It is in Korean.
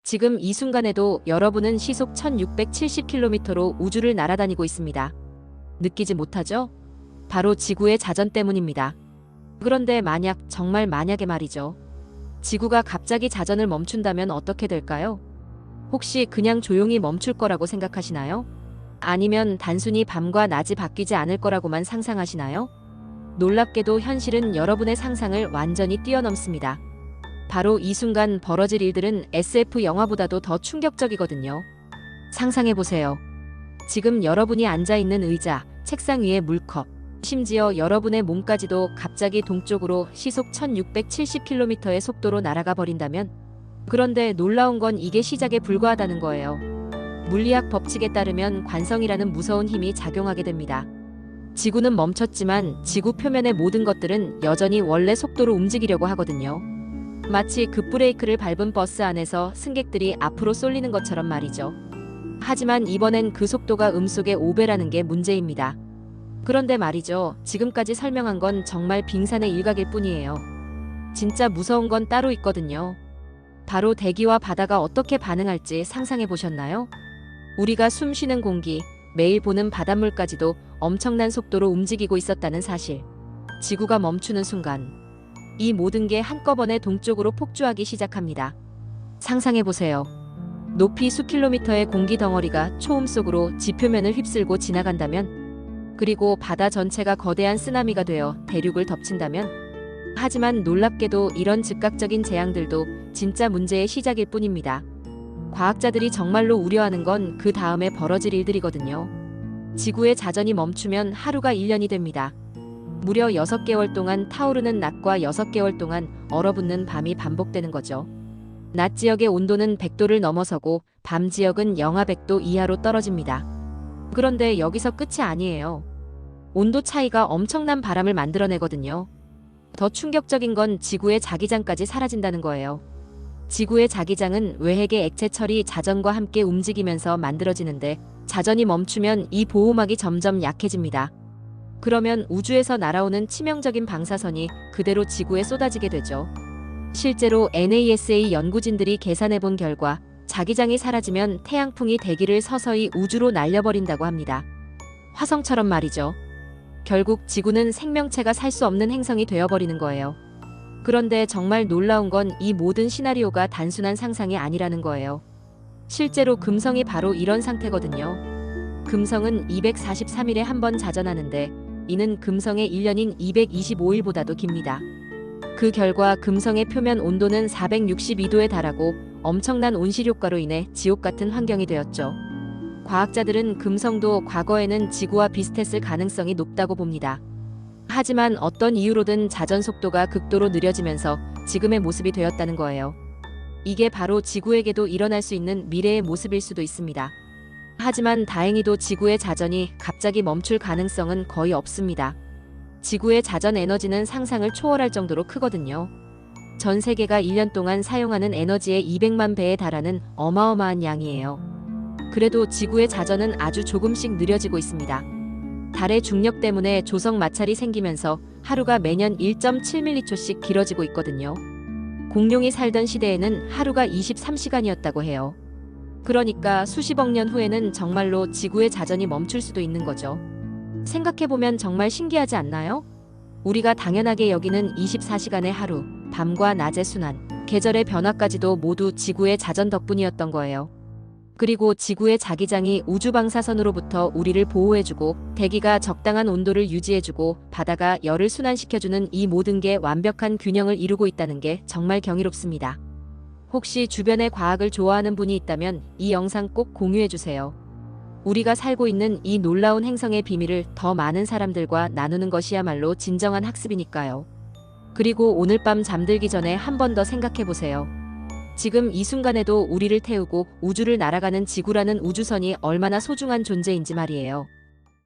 지금 이 순간에도 여러분은 시속 1670km로 우주를 날아다니고 있습니다. 느끼지 못하죠? 바로 지구의 자전 때문입니다. 그런데 정말 만약에 말이죠. 지구가 갑자기 자전을 멈춘다면 어떻게 될까요? 혹시 그냥 조용히 멈출 거라고 생각하시나요? 아니면 단순히 밤과 낮이 바뀌지 않을 거라고만 상상하시나요? 놀랍게도 현실은 여러분의 상상을 완전히 뛰어넘습니다. 바로 이 순간 벌어질 일들은 SF 영화보다도 더 충격적이거든요. 상상해보세요. 지금 여러분이 앉아있는 의자, 책상 위의 물컵, 심지어 여러분의 몸까지도 갑자기 동쪽으로 시속 1670km의 속도로 날아가 버린다면? 그런데 놀라운 건 이게 시작에 불과하다는 거예요. 물리학 법칙에 따르면 관성이라는 무서운 힘이 작용하게 됩니다. 지구는 멈췄지만 지구 표면의 모든 것들은 여전히 원래 속도로 움직이려고 하거든요. 마치 급브레이크를 밟은 버스 안에서 승객들이 앞으로 쏠리는 것처럼 말이죠. 하지만 이번엔 그 속도가 음속의 5배라는 게 문제입니다. 그런데 말이죠. 지금까지 설명한 건 정말 빙산의 일각일 뿐이에요. 진짜 무서운 건 따로 있거든요. 바로 대기와 바다가 어떻게 반응할지 상상해 보셨나요? 우리가 숨 쉬는 공기, 매일 보는 바닷물까지도 엄청난 속도로 움직이고 있었다는 사실. 지구가 멈추는 순간, 이 모든 게 한꺼번에 동쪽으로 폭주하기 시작합니다. 상상해 보세요. 높이 수킬로미터의 공기 덩어리가 초음 속으로 지표면을 휩쓸고 지나간다면, 그리고 바다 전체가 거대한 쓰나미가 되어 대륙을 덮친다면? 하지만 놀랍게도 이런 즉각적인 재앙들도 진짜 문제의 시작일 뿐입니다. 과학자들이 정말로 우려하는 건 그 다음에 벌어질 일들이거든요. 지구의 자전이 멈추면 하루가 1년이 됩니다. 무려 6개월 동안 타오르는 낮과 6개월 동안 얼어붙는 밤이 반복되는 거죠. 낮 지역의 온도는 100도를 넘어서고 밤 지역은 영하 100도 이하로 떨어집니다. 그런데 여기서 끝이 아니에요. 온도 차이가 엄청난 바람을 만들어내거든요. 더 충격적인 건 지구의 자기장까지 사라진다는 거예요. 지구의 자기장은 외핵의 액체철이 자전과 함께 움직이면서 만들어지는데 자전이 멈추면 이 보호막이 점점 약해집니다. 그러면 우주에서 날아오는 치명적인 방사선이 그대로 지구에 쏟아지게 되죠. 실제로 NASA 연구진들이 계산해본 결과 자기장이 사라지면 태양풍이 대기를 서서히 우주로 날려버린다고 합니다. 화성처럼 말이죠. 결국 지구는 생명체가 살 수 없는 행성이 되어버리는 거예요. 그런데 정말 놀라운 건 이 모든 시나리오가 단순한 상상이 아니라는 거예요. 실제로 금성이 바로 이런 상태거든요. 금성은 243일에 한 번 자전하는데 이는 금성의 1년인 225일보다도 깁니다. 그 결과 금성의 표면 온도는 462도에 달하고 엄청난 온실 효과로 인해 지옥 같은 환경이 되었죠. 과학자들은 금성도 과거에는 지구와 비슷했을 가능성이 높다고 봅니다. 하지만 어떤 이유로든 자전 속도가 극도로 느려지면서 지금의 모습이 되었다는 거예요. 이게 바로 지구에게도 일어날 수 있는 미래의 모습일 수도 있습니다. 하지만 다행히도 지구의 자전이 갑자기 멈출 가능성은 거의 없습니다. 지구의 자전 에너지는 상상을 초월할 정도로 크거든요. 전 세계가 1년 동안 사용하는 에너지의 200만 배에 달하는 어마어마한 양이에요. 그래도 지구의 자전은 아주 조금씩 느려지고 있습니다. 달의 중력 때문에 조성 마찰이 생기면서 하루가 매년 1.7ml초씩 길어지고 있거든요. 공룡이 살던 시대에는 하루가 23시간이었다고 해요. 그러니까 수십억 년 후에는 정말로 지구의 자전이 멈출 수도 있는 거죠. 생각해보면 정말 신기하지 않나요? 우리가 당연하게 여기는 24시간의 하루, 밤과 낮의 순환, 계절의 변화까지도 모두 지구의 자전 덕분이었던 거예요. 그리고 지구의 자기장이 우주 방사선으로부터 우리를 보호해주고 대기가 적당한 온도를 유지해주고 바다가 열을 순환시켜주는 이 모든 게 완벽한 균형을 이루고 있다는 게 정말 경이롭습니다. 혹시 주변에 과학을 좋아하는 분이 있다면 이 영상 꼭 공유해주세요. 우리가 살고 있는 이 놀라운 행성의 비밀을 더 많은 사람들과 나누는 것이야말로 진정한 학습이니까요. 그리고 오늘 밤 잠들기 전에 한 번 더 생각해보세요. 지금 이 순간에도 우리를 태우고 우주를 날아가는 지구라는 우주선이 얼마나 소중한 존재인지 말이에요.